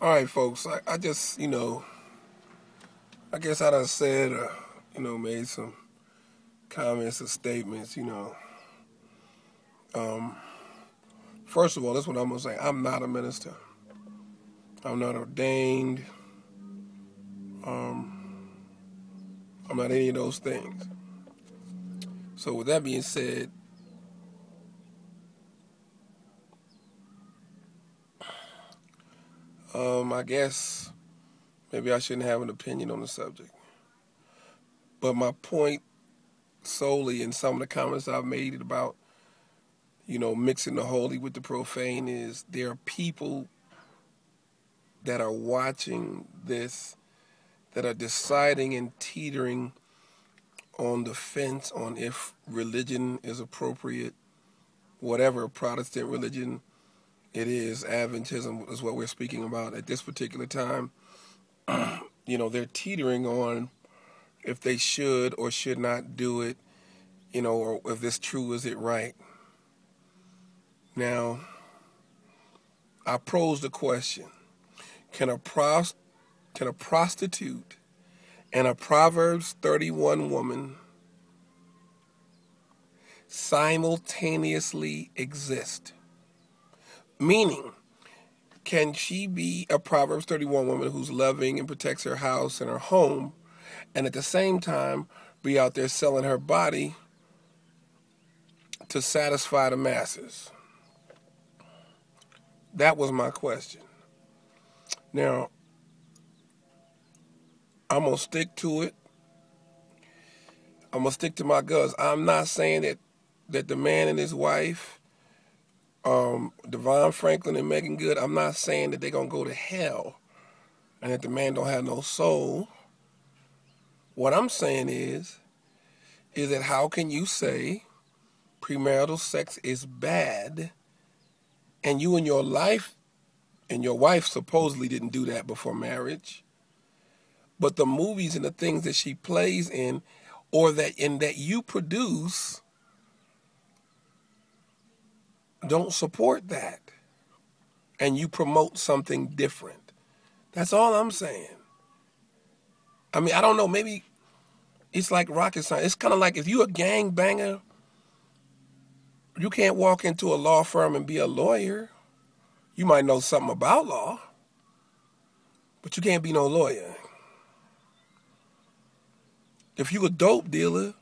All right, folks. I just, I guess I done said, made some comments or statements, First of all, that's what I'm going to say. I'm not a minister. I'm not ordained. I'm not any of those things. So with that being said, I guess maybe I shouldn't have an opinion on the subject. But my point solely in some of the comments I've made about, mixing the holy with the profane is there are people that are watching this that are deciding and teetering on the fence on if religion is appropriate, whatever Protestant religion it is. Adventism is what we're speaking about at this particular time. They're teetering on if they should or should not do it, or if it's true, is it right? Now, I pose the question, can a prostitute and a Proverbs 31 woman simultaneously exist? Meaning, can she be a Proverbs 31 woman who's loving and protects her house and her home, and at the same time be out there selling her body to satisfy the masses? That was my question. Now, I'm going to stick to it. I'm going to stick to my guns. I'm not saying that the man and his wife, Devon Franklin and Megan Good, I'm not saying that they're going to go to hell and that the man don't have no soul. What I'm saying is that how can you say premarital sex is bad and you and your life and your wife supposedly didn't do that before marriage, but the movies and the things that she plays in or that you produce don't support that, and you promote something different? That's all I'm saying. I mean, I don't know, maybe it's like rocket science. It's kind of like if you're a gangbanger, you can't walk into a law firm and be a lawyer. You might know something about law, but you can't be no lawyer. If you're a dope dealer,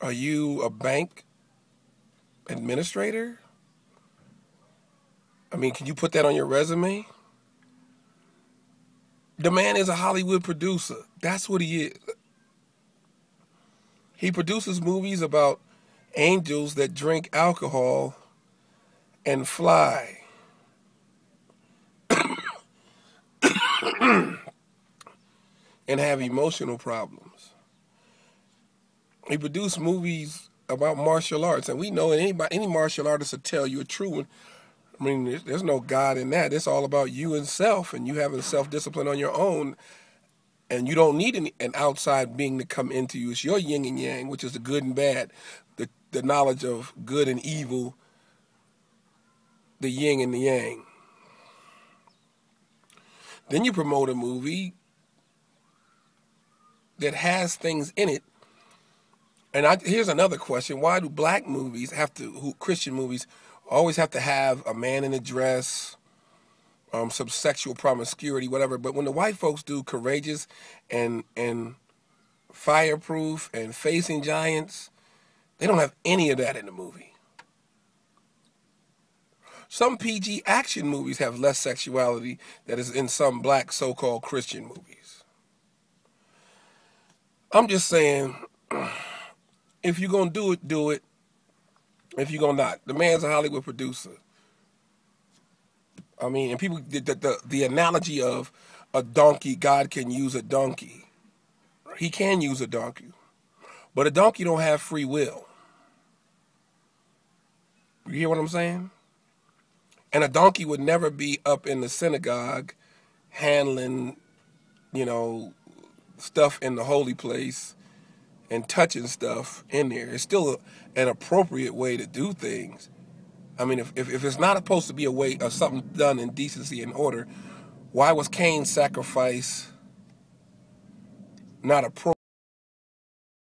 are you a bank administrator? I mean, can you put that on your resume? The man is a Hollywood producer. That's what he is. He produces movies about angels that drink alcohol and fly. And have emotional problems. He produced movies about martial arts, and we know any martial artist will tell you a true one. I mean, there's no God in that. It's all about you and self, and you having self-discipline on your own, and you don't need an outside being to come into you. It's your yin and yang, which is the good and bad, the knowledge of good and evil, the yin and the yang. Then you promote a movie that has things in it. And here's another question. Why do black movies Christian movies, always have to have a man in a dress, some sexual promiscuity, whatever? But when the white folks do Courageous and Fireproof and Facing Giants, they don't have any of that in the movie. Some PG action movies have less sexuality that is in some black so-called Christian movies. I'm just saying, if you're going to do it, do it. If you're going to not. The man's a Hollywood producer. I mean, and people, the analogy of a donkey, God can use a donkey. He can use a donkey. But a donkey don't have free will. You hear what I'm saying? And a donkey would never be up in the synagogue handling, stuff in the holy place and touching stuff in there. It's still an appropriate way to do things. I mean, if it's not supposed to be a way of something done in decency and order, Why was Cain's sacrifice not appropriate?